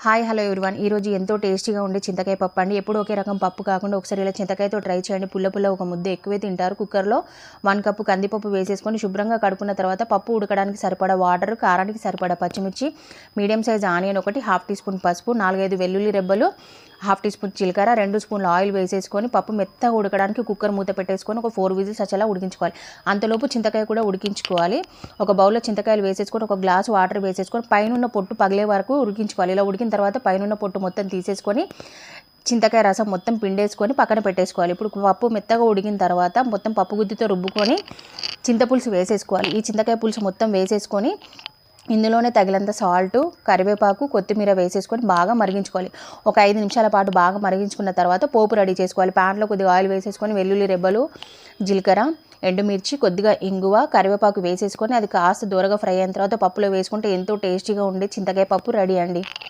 Hi hello everyone ఈరోజు ఎంతో టేస్టీగా ఉండే చింతకాయ పప్పు అండి. ఎప్పుడు ఒకే రకం పప్పు కాకుండా ఒకసారి ఇలా చింతకాయతో ట్రై చేయండి. పుల్ల ఒక ముద్ద ఎక్కువే తింటారు. కుక్కర్లో 1 కప్పు కందిపప్పు వేసేసుకొని శుభ్రంగా కడుక్కున్న తర్వాత పప్పు ఉడకడానికి సరిపడా వాటర్, కారానికి సరిపడా పచ్చిమిర్చి, మీడియం సైజ్ ఆనియన్ ఒకటి, 1/2 టీ స్పూన్ పసుపు, 4-5 వెల్లుల్లి రెబ్బలు, 1/2 టీ స్పూన్ జీలకర్ర, 2 స్పూన్ల ఆయిల్ వేసేసుకొని పప్పు మెత్తగా ఉడకడానికి కుక్కర్ మూత పెట్టేసుకొని ఒక 4 విజిల్స్ వచ్చేలా ఉడికించుకోవాలి. అంతలోపు చింతకాయ కూడా ఉడికించుకోవాలి. ఒక బౌల్లో చింతకాయలు వేసేసుకొని ఒక గ్లాస్ వాటర్ వేసేసుకొని పైన పొట్టు పగిలే వరకు ఉడికించుకోవాలి. ఇలా ఉడికిన తర్వాత పైన పొట్టు మొత్తం తీసేసుకొని చింతకాయ రసం మొత్తం పిండేసుకొని పక్కన పెట్టేసుకోవాలి. ఇప్పుడు పప్పు మెత్తగా ఉడికిన తర్వాత మొత్తం పప్పు గుత్తితో రుబ్బుకొని చింతపులుసు వేసేసుకోవాలి. ఈ చింతకాయ పులుసు మొత్తం వేసేసుకొని ఇందులోనే తగినంత సాల్ట్, కరివేపాకు, కొత్తిమీర వేసేసుకొని బాగా మరిగించుకోవాలి. ఒక 5 నిమిషాల పాటు బాగా మరిగించుకున్న తర్వాత పోపు రెడీ చేసుకోవాలి. ప్యాన్లో కొద్దిగా ఆయిల్ వేసేసుకొని వెల్లుల్లి రెబ్బలు, జీలకర్ర, ఎండుమిర్చి, కొద్దిగా ఇంగువ, కరివేపాకు వేసేసుకొని అది కాస్త దూరగా ఫ్రై అయిన తర్వాత పప్పులో వేసుకుంటే ఎంతో టేస్టీగా ఉండే చింతకాయ పప్పు రెడీ అండి.